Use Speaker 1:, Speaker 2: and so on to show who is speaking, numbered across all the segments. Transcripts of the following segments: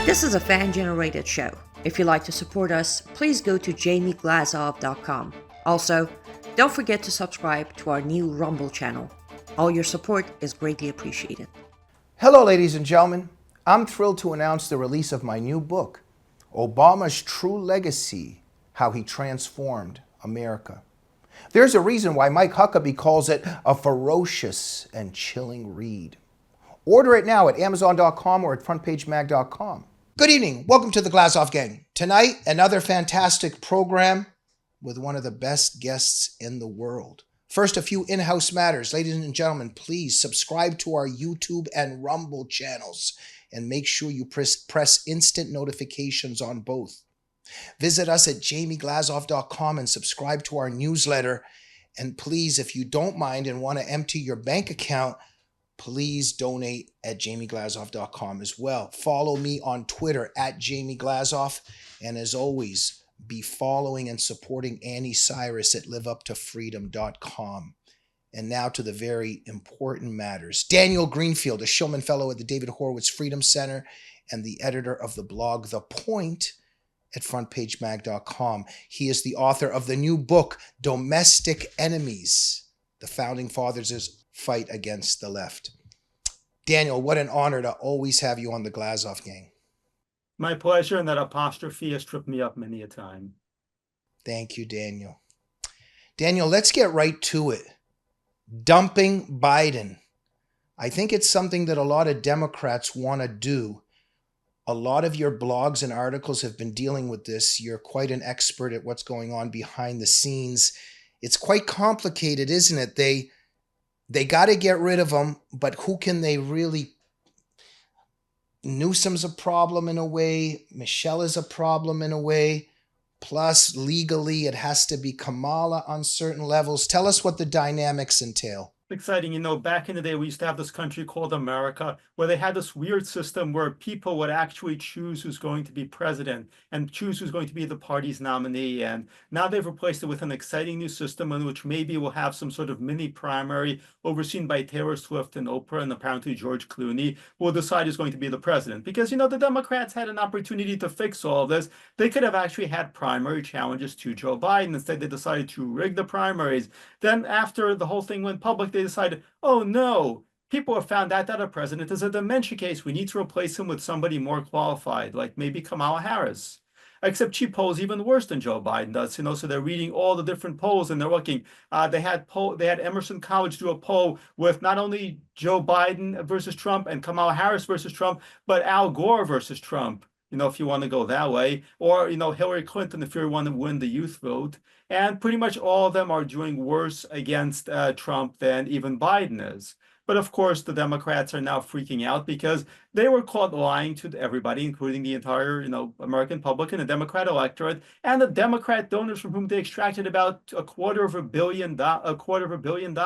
Speaker 1: This is a fan-generated show. If you'd like to support us, please go to glazov.com. Also, don't forget to subscribe to our new Rumble channel. All your support is greatly appreciated.
Speaker 2: Hello, ladies and gentlemen. I'm thrilled to announce the release of my new book, Obama's True Legacy: How He Transformed America. There's a reason why Mike Huckabee calls it a ferocious and chilling read. Order it now at Amazon.com or at FrontPageMag.com. Good evening. Welcome to the Glazov Gang. Tonight, another fantastic program with one of the best guests in the world. First, a few in-house matters. Ladies and gentlemen, please subscribe to our YouTube and Rumble channels and make sure you press instant notifications on both. Visit us at jamieglazov.com and subscribe to our newsletter. And please, if you don't mind and want to empty your bank account, please donate at jamieglazov.com as well. Follow me on Twitter at jamieglazov. And as always, be following and supporting Annie Cyrus at liveuptofreedom.com. And now to the very important matters. Daniel Greenfield, a Shillman Fellow at the David Horowitz Freedom Center and the editor of the blog The Point at frontpagemag.com. He is the author of the new book, Domestic Enemies: The Founding Fathers' Fight Against the Left. Daniel, what an honor to always have you on the Glazov Gang.
Speaker 3: My pleasure, and that apostrophe has tripped me up many a time.
Speaker 2: Thank you, Daniel. Daniel, let's get right to it. Dumping Biden. I think it's something that a lot of Democrats want to do. A lot of your blogs and articles have been dealing with this. You're quite an expert at what's going on behind the scenes. It's quite complicated, isn't it? They got to get rid of him, but who can they really? Newsom's a problem in a way. Michelle is a problem in a way. Plus, legally, it has to be Kamala on certain levels. Tell us what the dynamics entail.
Speaker 3: Exciting. You know, back in the day, we used to have this country called America, where they had this weird system where people would actually choose who's going to be president and choose who's going to be the party's nominee. And now they've replaced it with an exciting new system in which maybe we'll have some sort of mini primary overseen by Taylor Swift and Oprah, and apparently George Clooney will decide who's going to be the president. Because, you know, the Democrats had an opportunity to fix all of this. They could have actually had primary challenges to Joe Biden. Instead, they decided to rig the primaries. Then after the whole thing went public, they decided, oh no, people have found out that a president is a dementia case. We need to replace him with somebody more qualified, like maybe Kamala Harris. Except she polls even worse than Joe Biden does, you know. So they're reading all the different polls and they're looking. They had Emerson College do a poll with not only Joe Biden versus Trump and Kamala Harris versus Trump, but Al Gore versus Trump. You know, if you want to go that way, or, you know, Hillary Clinton, if you want to win the youth vote. And pretty much all of them are doing worse against Trump than even Biden is. But of course, the Democrats are now freaking out because they were caught lying to everybody, including the entire, you know, American public and the Democrat electorate, and the Democrat donors from whom they extracted about $250 million.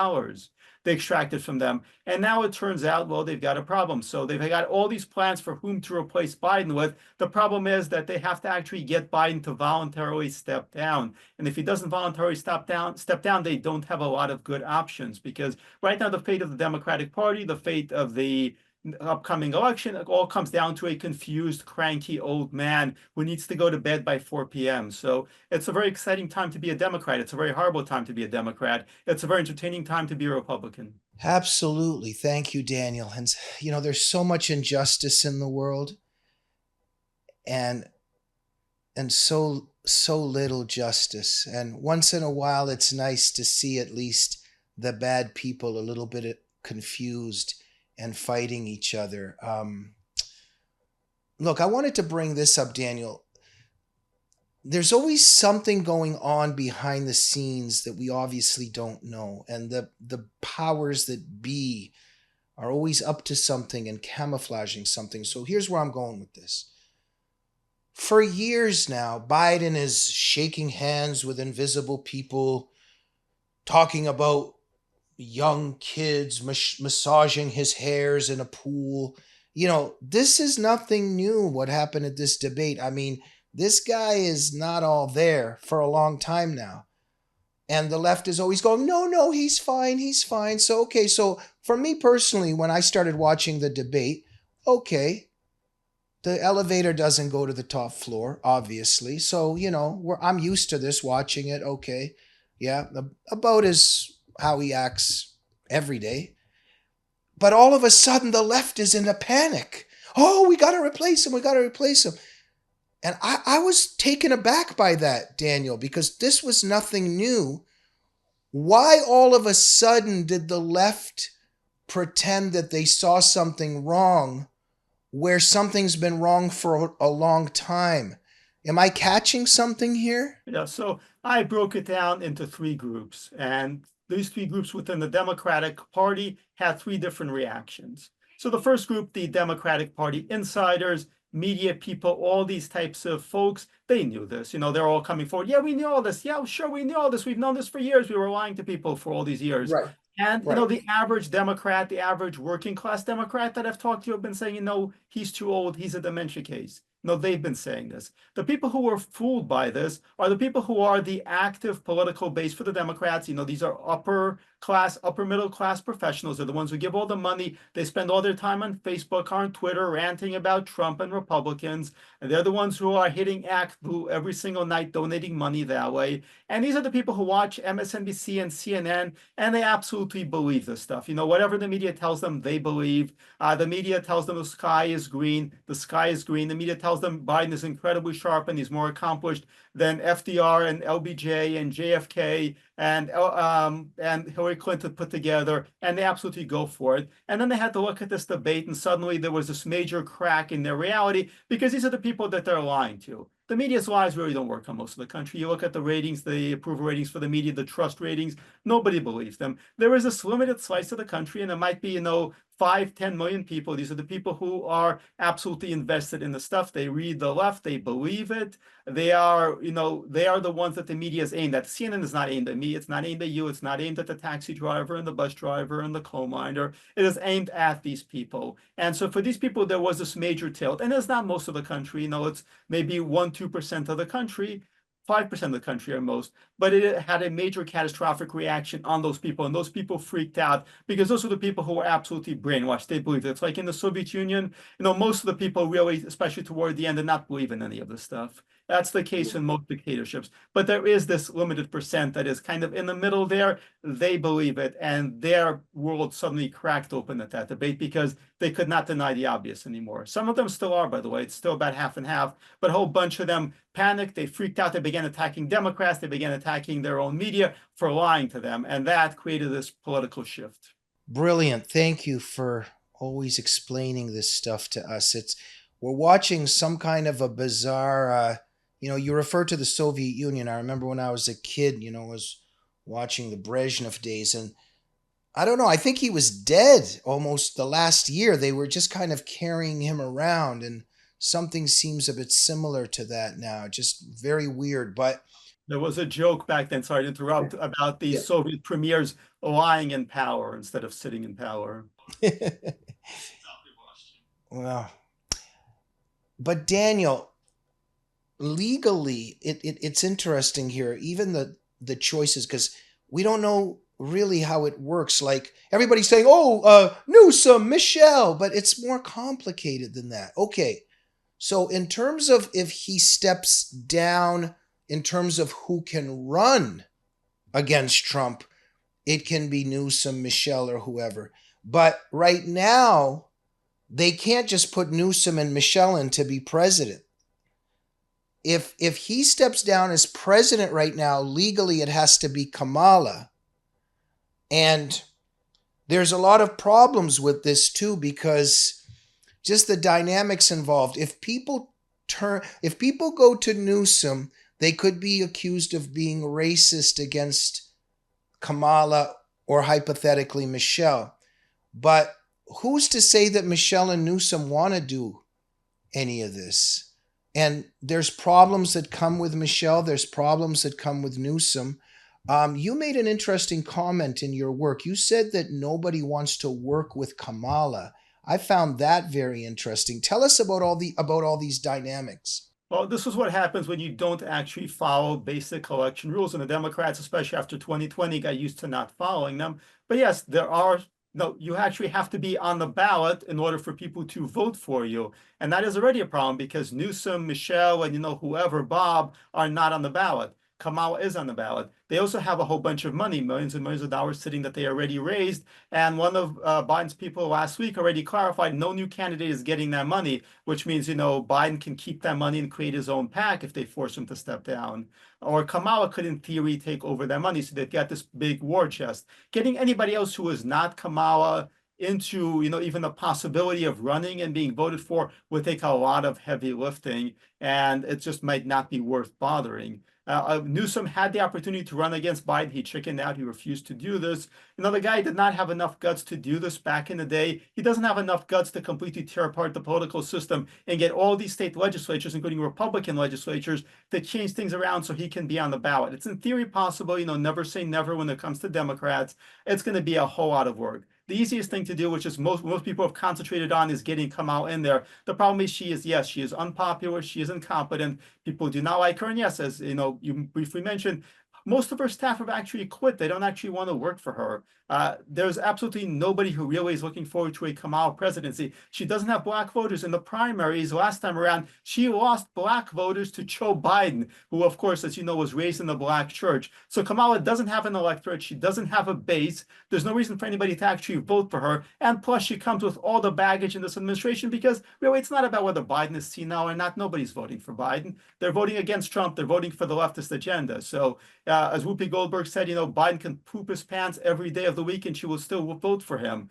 Speaker 3: They extracted from them. And now it turns out, well, they've got a problem. So they've got all these plans for whom to replace Biden with. The problem is that they have to actually get Biden to voluntarily step down. And if he doesn't voluntarily step down, they don't have a lot of good options, because right now the fate of the Democratic Party, the fate of the upcoming election, it all comes down to a confused, cranky old man who needs to go to bed by 4 p.m. So it's a very exciting time to be a Democrat. It's a very horrible time to be a Democrat. It's a very entertaining time to be a Republican.
Speaker 2: Absolutely. Thank you, Daniel. And, you know, there's so much injustice in the world and so little justice. And once in a while, it's nice to see at least the bad people a little bit confused and fighting each other. Look, I wanted to bring this up, Daniel. There's always something going on behind the scenes that we obviously don't know. And the powers that be are always up to something and camouflaging something. So here's where I'm going with this. For years now, Biden is shaking hands with invisible people, talking about young kids massaging his hairs in a pool. You know, this is nothing new, what happened at this debate. I mean, this guy is not all there for a long time now. And the left is always going, no, he's fine. So, okay, so for me personally, when I started watching the debate, okay, The elevator doesn't go to the top floor, obviously. So, I'm used to this, watching it. Okay. Yeah. About is how he acts every day. But all of a sudden, the left is in a panic. Oh, we got to replace him. We got to replace him. And I was taken aback by that, Daniel, because this was nothing new. Why all of a sudden did the left pretend that they saw something wrong where something's been wrong for a long time? Am I catching something here?
Speaker 3: Yeah, so I broke it down into three groups, and these three groups within the Democratic Party had three different reactions. So the first group, the Democratic Party insiders, media people, all these types of folks, they knew this. They're all coming forward. Yeah, we knew all this. Yeah, sure, we knew all this. We've known this for years. We were lying to people for all these years.
Speaker 2: Right.
Speaker 3: And
Speaker 2: Right.
Speaker 3: the average Democrat, the average working class Democrat that I've talked to have been saying, he's too old, he's a dementia case. No, they've been saying this. The people who were fooled by this are the people who are the active political base for the Democrats. These are upper class, upper middle class professionals. They're the ones who give all the money. They spend all their time on Facebook, on Twitter, ranting about Trump and Republicans. And they're the ones who are hitting Act Blue every single night, donating money that way. And these are the people who watch MSNBC and CNN, and they absolutely believe this stuff. Whatever the media tells them, they believe. The media tells them the sky is green. The sky is green. The media tells them Biden is incredibly sharp and he's more accomplished than FDR and LBJ and JFK and Hillary Clinton put together, and they absolutely go for it. And then they had to look at this debate, and suddenly there was this major crack in their reality, because these are the people that they're lying to. The media's lies really don't work on most of the country. You look at the ratings, the approval ratings for the media, the trust ratings, nobody believes them. There is this limited slice of the country, and it might be, 5, 10 million people. These are the people who are absolutely invested in the stuff. They read the left, they believe it. They are the ones that the media is aimed at. CNN is not aimed at me. It's not aimed at you. It's not aimed at the taxi driver and the bus driver and the coal miner. It is aimed at these people. And so for these people, there was this major tilt. And it's not most of the country. It's maybe 1-2% of the country. 5% of the country at most, but it had a major catastrophic reaction on those people, and those people freaked out because those were the people who were absolutely brainwashed. They believed it. It's like in the Soviet Union, most of the people really, especially toward the end, did not believe in any of this stuff. That's the case in most dictatorships, but there is this limited percent that is kind of in the middle there. They believe it, and their world suddenly cracked open at that debate because they could not deny the obvious anymore. Some of them still are, by the way. It's still about half and half, but a whole bunch of them panicked. They freaked out. They began attacking Democrats. They began attacking their own media for lying to them, and that created this political shift.
Speaker 2: Brilliant. Thank you for always explaining this stuff to us. We're watching some kind of a bizarre, you refer to the Soviet Union. I remember when I was a kid, was watching the Brezhnev days, and I don't know, I think he was dead almost the last year. They were just kind of carrying him around, and something seems a bit similar to that now. Just very weird. But
Speaker 3: there was a joke back then, sorry to interrupt, about the Soviet premiers lying in power instead of sitting in power.
Speaker 2: Well, but Daniel, legally, it's interesting here, even the choices, because we don't know really how it works. Like, everybody's saying, Newsom, Michelle, but it's more complicated than that. Okay, so in terms of if he steps down, in terms of who can run against Trump, it can be Newsom, Michelle, or whoever. But right now, they can't just put Newsom and Michelle in to be president. If he steps down as president right now, legally it has to be Kamala. And there's a lot of problems with this too, because just the dynamics involved. If people go to Newsom, they could be accused of being racist against Kamala or hypothetically Michelle. But who's to say that Michelle and Newsom want to do any of this? And there's problems that come with Michelle. There's problems that come with Newsom. You made an interesting comment in your work. You said that nobody wants to work with Kamala. I found that very interesting. Tell us about all these dynamics.
Speaker 3: Well, this is what happens when you don't actually follow basic election rules. And the Democrats, especially after 2020, got used to not following them. But yes, there are No, you actually have to be on the ballot in order for people to vote for you. And that is already a problem because Newsom, Michelle, and whoever, Bob, are not on the ballot. Kamala is on the ballot. They also have a whole bunch of money, millions and millions of dollars sitting that they already raised. And one of Biden's people last week already clarified no new candidate is getting that money, which means, Biden can keep that money and create his own PAC if they force him to step down. Or Kamala could, in theory, take over that money. So they've got this big war chest. Getting anybody else who is not Kamala into, even the possibility of running and being voted for would take a lot of heavy lifting, and it just might not be worth bothering. Newsom had the opportunity to run against Biden. He chickened out. He refused to do this. The guy did not have enough guts to do this back in the day. He doesn't have enough guts to completely tear apart the political system and get all these state legislatures, including Republican legislatures, to change things around so he can be on the ballot. It's in theory possible, never say never when it comes to Democrats. It's going to be a whole lot of work. The easiest thing to do, which is most people have concentrated on, is getting Kamala in there. The problem is she is unpopular, she is incompetent. People do not like her. And yes, as you briefly mentioned, most of her staff have actually quit. They don't actually want to work for her. There's absolutely nobody who really is looking forward to a Kamala presidency. She doesn't have black voters in the primaries. Last time around, she lost black voters to Joe Biden, who, of course, as you know, was raised in the black church. So Kamala doesn't have an electorate. She doesn't have a base. There's no reason for anybody to actually vote for her. And plus, she comes with all the baggage in this administration because really, it's not about whether Biden is senile or not. Nobody's voting for Biden. They're voting against Trump. They're voting for the leftist agenda. So as Whoopi Goldberg said, Biden can poop his pants every day of the week and she will still vote for him.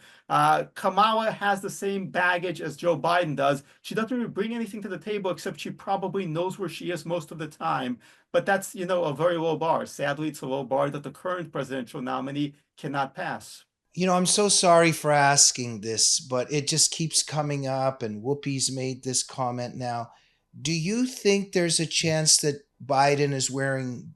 Speaker 3: Kamala has the same baggage as Joe Biden does. She doesn't really bring anything to the table except she probably knows where she is most of the time. But that's, a very low bar. Sadly, it's a low bar that the current presidential nominee cannot pass.
Speaker 2: I'm so sorry for asking this, but it just keeps coming up, and Whoopi's made this comment now. Do you think there's a chance that Biden is wearing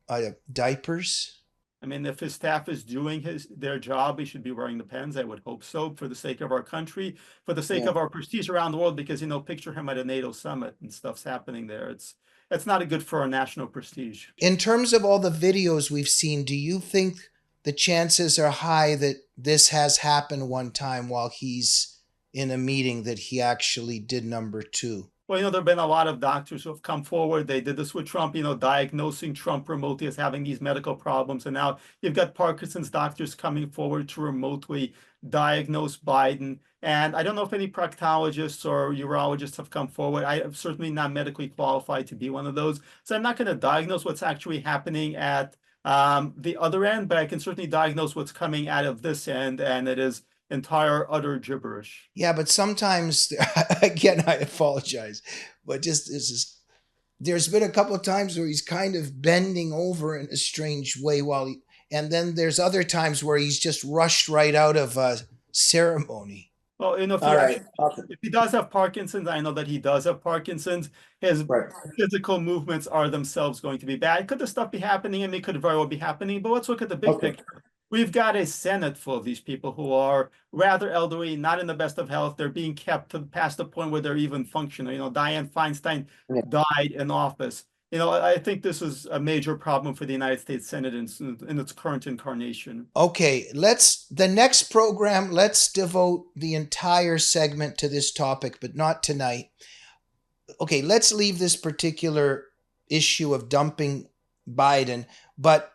Speaker 2: diapers?
Speaker 3: I mean, if his staff is doing their job, he should be wearing the pens. I would hope so, for the sake of our country, for the sake of our prestige around the world, because, picture him at a NATO summit and stuff's happening there. It's not good for our national prestige.
Speaker 2: In terms of all the videos we've seen, do you think the chances are high that this has happened one time while he's in a meeting, that he actually did number two?
Speaker 3: Well, there have been a lot of doctors who have come forward. They did this with Trump, diagnosing Trump remotely as having these medical problems. And now you've got Parkinson's doctors coming forward to remotely diagnose Biden. And I don't know if any proctologists or urologists have come forward. I am certainly not medically qualified to be one of those. So I'm not going to diagnose what's actually happening at the other end, but I can certainly diagnose what's coming out of this end. And it is entire utter gibberish.
Speaker 2: Yeah, but sometimes, again, I apologize, but there's been a couple of times where he's kind of bending over in a strange way and then there's other times where he's just rushed right out of a ceremony.
Speaker 3: Well, if he does have Parkinson's, I know that he does have Parkinson's. His physical movements are themselves going to be bad. Could the stuff be happening? And it could very well be happening, but let's look at the big picture. We've got a Senate full of these people who are rather elderly, not in the best of health. They're being kept past the point where they're even functional. Dianne Feinstein died in office. I think this is a major problem for the United States Senate in its current incarnation.
Speaker 2: Okay, the next program, let's devote the entire segment to this topic, but not tonight. Okay, let's leave this particular issue of dumping Biden, but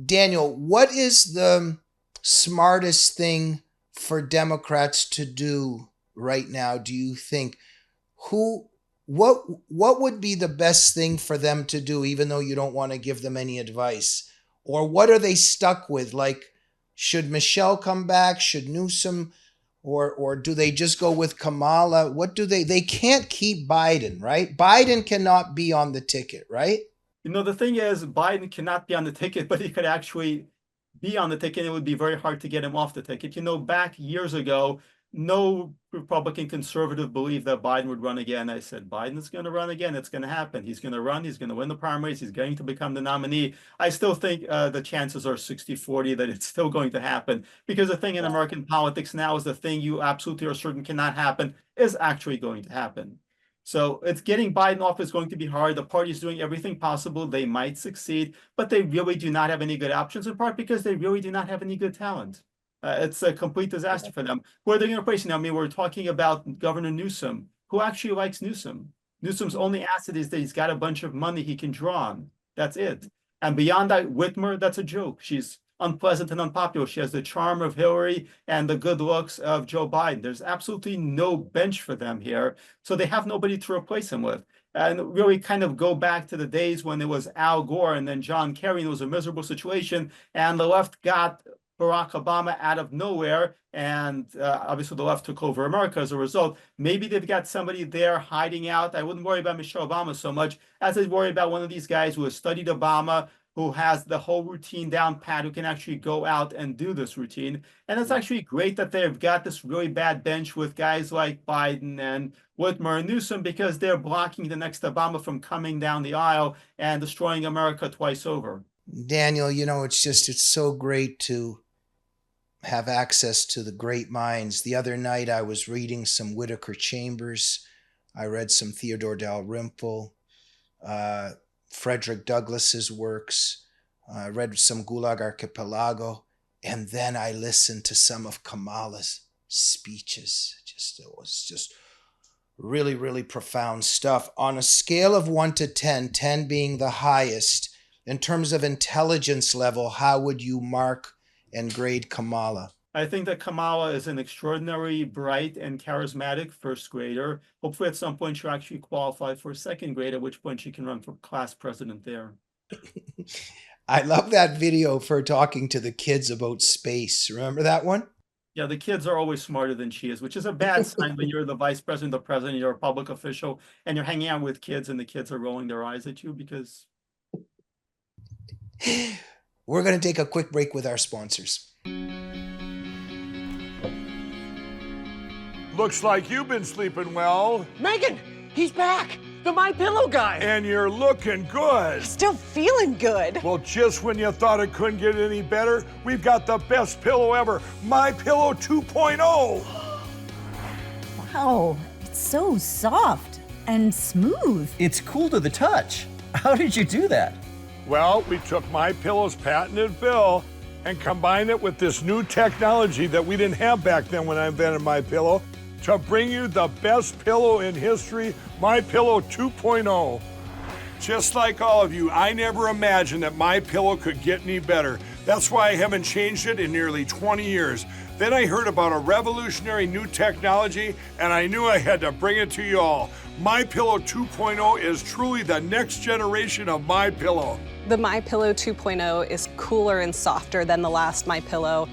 Speaker 2: Daniel, what is the smartest thing for Democrats to do right now, do you think? What would be the best thing for them to do, even though you don't want to give them any advice? Or what are they stuck with? Like, should Michelle come back? Should Newsom? Or do they just go with Kamala? They can't keep Biden, right? Biden cannot be on the ticket, right?
Speaker 3: The thing is, Biden cannot be on the ticket, but he could actually be on the ticket. It would be very hard to get him off the ticket. Back years ago, no Republican conservative believed that Biden would run again. I said, Biden is going to run again. It's going to happen. He's going to run. He's going to win the primaries. He's going to become the nominee. I still think the chances are 60-40 that it's still going to happen, because the thing in American politics now is the thing you absolutely are certain cannot happen is actually going to happen. So it's getting Biden off is going to be hard. The party is doing everything possible. They might succeed, but they really do not have any good options, in part because they really do not have any good talent. It's a complete disaster for them. Who are they going to replace now? I mean, we're talking about Governor Newsom. Who actually likes Newsom? Newsom's only asset is that he's got a bunch of money he can draw on. That's it. And beyond that, Whitmer, that's a joke. She's unpleasant and unpopular. She has the charm of Hillary and the good looks of Joe Biden. There's absolutely no bench for them here. So they have nobody to replace him with. And really kind of go back to the days when it was Al Gore and then John Kerry, and it was a miserable situation. And the left got Barack Obama out of nowhere, and obviously the left took over America as a result. Maybe they've got somebody there hiding out. I wouldn't worry about Michelle Obama so much as I'd worry about one of these guys who has studied Obama, who has the whole routine down pat, who can actually go out and do this routine. And it's actually great that they've got this really bad bench with guys like Biden and Whitmer and Newsom, because they're blocking the next Obama from coming down the aisle and destroying America twice over.
Speaker 2: Daniel, it's so great to have access to the great minds. The other night I was reading some Whittaker Chambers. I read some Theodore Dalrymple, Frederick Douglass's works. I read some Gulag Archipelago. And then I listened to some of Kamala's speeches. It was just really, really profound stuff. On a scale of 1 to 10, 10 being the highest, in terms of intelligence level, how would you mark and grade Kamala?
Speaker 3: I think that Kamala is an extraordinary, bright, and charismatic first grader. Hopefully at some point she'll actually qualify for second grade, at which point she can run for class president there.
Speaker 2: I love that video for talking to the kids about space. Remember that one?
Speaker 3: Yeah, the kids are always smarter than she is, which is a bad sign when you're the vice president, the president, you're a public official, and you're hanging out with kids and the kids are rolling their eyes at you because...
Speaker 2: We're going to take a quick break with our sponsors.
Speaker 4: Looks like you've been sleeping well.
Speaker 5: Megan, he's back. The My Pillow guy.
Speaker 4: And you're looking good.
Speaker 6: Still feeling good.
Speaker 4: Well, just when you thought it couldn't get any better, we've got the best pillow ever, My Pillow 2.0.
Speaker 6: Wow, it's so soft and smooth.
Speaker 5: It's cool to the touch. How did you do that?
Speaker 4: Well, we took My Pillow's patented fill and combined it with this new technology that we didn't have back then when I invented My Pillow to bring you the best pillow in history, My Pillow 2.0. Just like all of you, I never imagined that My Pillow could get any better. That's why I haven't changed it in nearly 20 years. Then I heard about a revolutionary new technology, and I knew I had to bring it to you all. My Pillow 2.0 is truly the next generation of My Pillow.
Speaker 7: The My Pillow 2.0 is cooler and softer than the last My Pillow.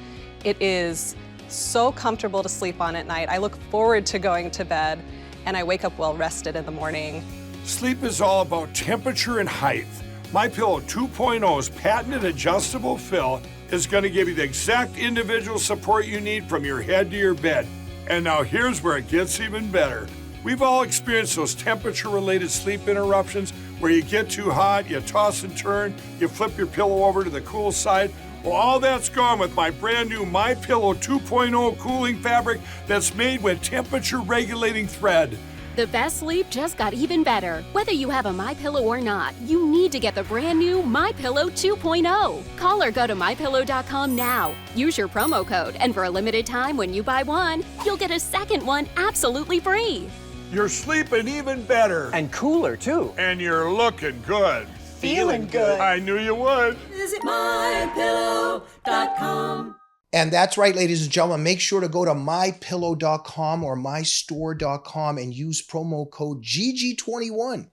Speaker 7: It is so comfortable to sleep on at night. I look forward to going to bed, and I wake up well rested in the morning.
Speaker 4: Sleep is all about temperature and height. My Pillow 2.0's patented adjustable fill is going to give you the exact individual support you need from your head to your bed. And now here's where it gets even better. We've all experienced those temperature-related sleep interruptions where you get too hot, you toss and turn, you flip your pillow over to the cool side. Well, all that's gone with my brand new My Pillow 2.0 cooling fabric that's made with temperature-regulating thread.
Speaker 8: The best sleep just got even better. Whether you have a MyPillow or not, you need to get the brand new MyPillow 2.0. Call or go to MyPillow.com now. Use your promo code, and for a limited time when you buy one, you'll get a second one absolutely free.
Speaker 4: You're sleeping even better.
Speaker 5: And cooler, too.
Speaker 4: And you're looking good.
Speaker 6: Feeling good.
Speaker 4: I knew you would.
Speaker 9: Visit mypillow.com.
Speaker 2: And that's right, ladies and gentlemen. Make sure to go to mypillow.com or mystore.com and use promo code GG21.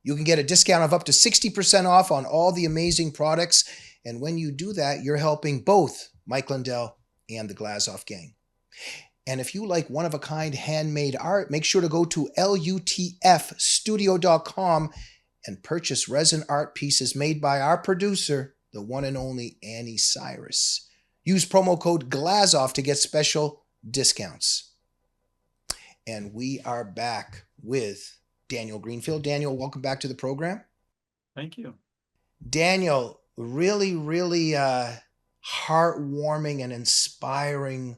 Speaker 2: You can get a discount of up to 60% off on all the amazing products. And when you do that, you're helping both Mike Lindell and the Glazov Gang. And if you like one-of-a-kind handmade art, make sure to go to lutfstudio.com and purchase resin art pieces made by our producer, the one and only Annie Cyrus. Use promo code GLAZOV to get special discounts. And we are back with Daniel Greenfield. Daniel, welcome back to the program.
Speaker 3: Thank you.
Speaker 2: Daniel, really, really heartwarming and inspiring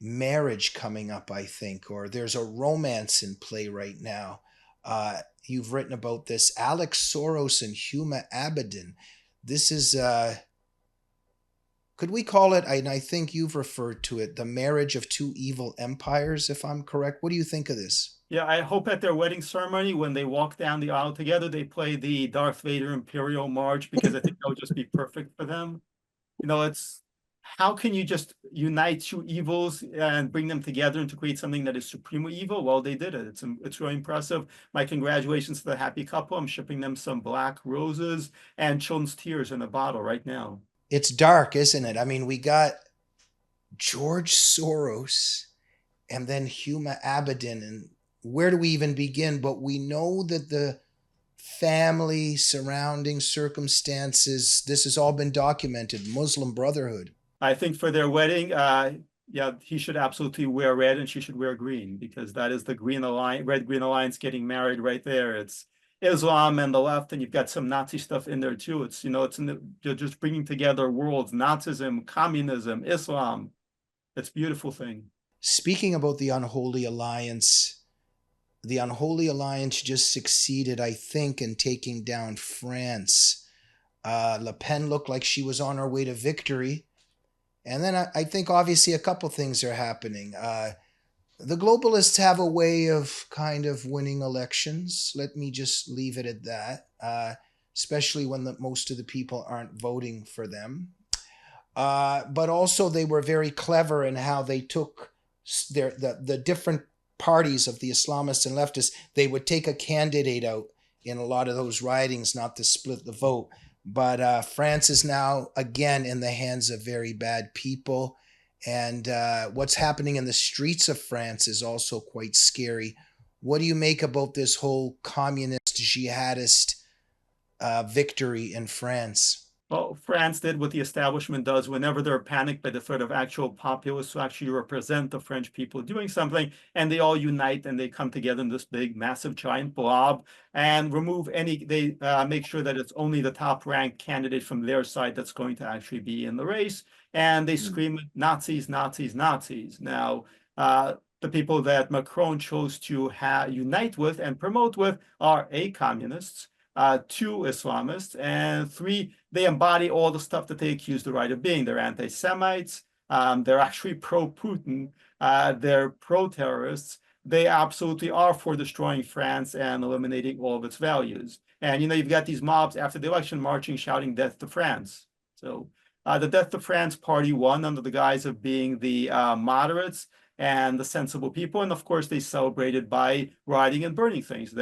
Speaker 2: marriage coming up, I think, or there's a romance in play right now. You've written about this. Alex Soros and Huma Abidin. This is Could we call it, and I think you've referred to it, the marriage of two evil empires, if I'm correct? What do you think of this?
Speaker 3: Yeah, I hope at their wedding ceremony, when they walk down the aisle together, they play the Darth Vader Imperial March, because I think that would just be perfect for them. It's how can you just unite two evils and bring them together and to create something that is supremely evil? Well, they did it. It's really impressive. My congratulations to the happy couple. I'm shipping them some black roses and children's tears in a bottle right now.
Speaker 2: It's dark, isn't it? I mean, we got George Soros and then Huma Abidin, and where do we even begin? But we know that the family, surrounding circumstances, this has all been documented. Muslim Brotherhood.
Speaker 3: I think for their wedding, yeah, he should absolutely wear red and she should wear green, because that is the Green Alliance, Red Green Alliance getting married right there. It's Islam and the left, and you've got some Nazi stuff in there too. You're just bringing together worlds, Nazism, communism, Islam. It's a beautiful thing.
Speaker 2: Speaking about the Unholy Alliance just succeeded, I think, in taking down France. Le Pen looked like she was on her way to victory. And then I think obviously a couple things are happening. The globalists have a way of kind of winning elections. Let me just leave it at that, especially when most of the people aren't voting for them. But also they were very clever in how they took the different parties of the Islamists and leftists. They would take a candidate out in a lot of those ridings, not to split the vote. But France is now again in the hands of very bad people. And what's happening in the streets of France is also quite scary. What do you make about this whole communist jihadist victory in France?
Speaker 3: Well, France did what the establishment does whenever they're panicked by the threat of actual populists who actually represent the French people doing something, and they all unite and they come together in this big, massive, giant blob and they make sure that it's only the top ranked candidate from their side that's going to actually be in the race. And they scream Nazis, Nazis, Nazis. Now, the people that Macron chose to unite with and promote with are A, communists, 2, Islamists, and 3, they embody all the stuff that they accuse the right of being. They're anti-Semites, they're actually pro-Putin, they're pro-terrorists. They absolutely are for destroying France and eliminating all of its values. And you've got these mobs after the election marching, shouting death to France. So the Death to France party won under the guise of being the moderates and the sensible people. And of course, they celebrated by rioting and burning things.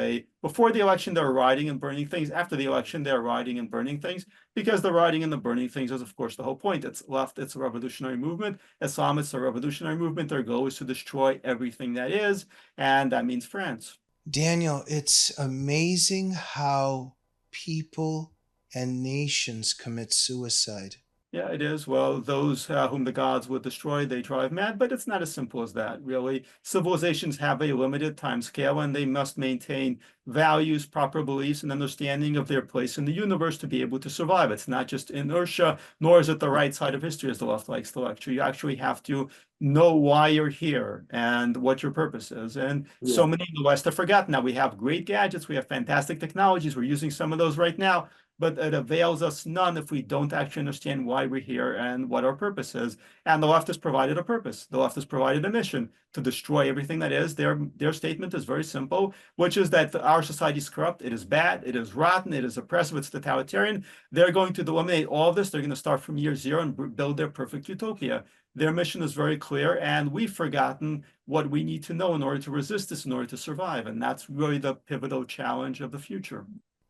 Speaker 3: Before the election, they were rioting and burning things. After the election, they're rioting and burning things, because the rioting and the burning things is, of course, the whole point. It's left, it's a revolutionary movement. Islamists are a revolutionary movement. Their goal is to destroy everything that is, and that means France.
Speaker 2: Daniel, it's amazing how people and nations commit suicide.
Speaker 3: Yeah, it is. Well, those whom the gods would destroy, they drive mad, but it's not as simple as that, really. Civilizations have a limited time scale, and they must maintain values, proper beliefs, and understanding of their place in the universe to be able to survive. It's not just inertia, nor is it the right side of history, as the left likes to lecture. You actually have to know why you're here and what your purpose is. And so many in the West have forgotten that. We have great gadgets, we have fantastic technologies, we're using some of those right now, but it avails us none if we don't actually understand why we're here and what our purpose is. And the left has provided a purpose. The left has provided a mission to destroy everything that is. Their statement is very simple, which is that our society is corrupt, it is bad, it is rotten, it is oppressive, it's totalitarian. They're going to eliminate all of this. They're going to start from year zero and build their perfect utopia. Their mission is very clear, and we've forgotten what we need to know in order to resist this, in order to survive. And that's really the pivotal challenge of the future.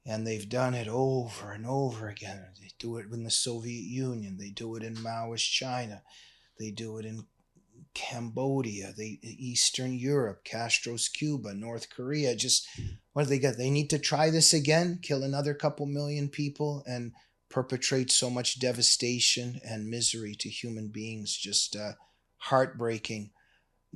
Speaker 2: And they've done it over and over again. They do it in the Soviet Union. They do it in Maoist China. They do it in Cambodia, Eastern Europe, Castro's Cuba, North Korea. Just, what do they got? They need to try this again, kill another couple million people, and perpetrate so much devastation and misery to human beings. Just heartbreaking.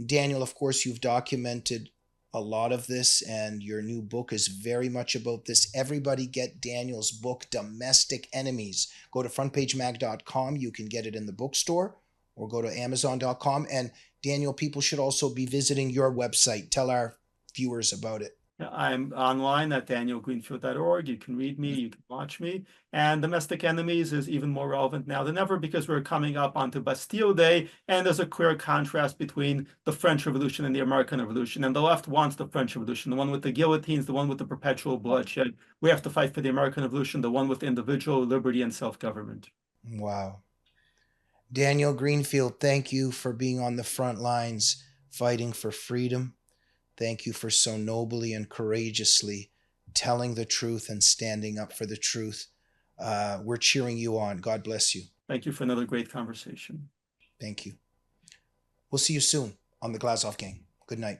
Speaker 2: Daniel, of course, you've documented a lot of this, and your new book is very much about this. Everybody get Daniel's book, Domestic Enemies. Go to frontpagemag.com. You can get it in the bookstore, or go to amazon.com. And Daniel, people should also be visiting your website. Tell our viewers about it.
Speaker 3: I'm online at danielgreenfield.org. You can read me, you can watch me. And Domestic Enemies is even more relevant now than ever because we're coming up onto Bastille Day, and there's a clear contrast between the French Revolution and the American Revolution. And the left wants the French Revolution, the one with the guillotines, the one with the perpetual bloodshed. We have to fight for the American Revolution, the one with individual liberty and self-government.
Speaker 2: Wow. Daniel Greenfield, thank you for being on the front lines fighting for freedom. Thank you for so nobly and courageously telling the truth and standing up for the truth. We're cheering you on. God bless you.
Speaker 3: Thank you for another great conversation.
Speaker 2: Thank you. We'll see you soon on the Glazov Gang. Good night.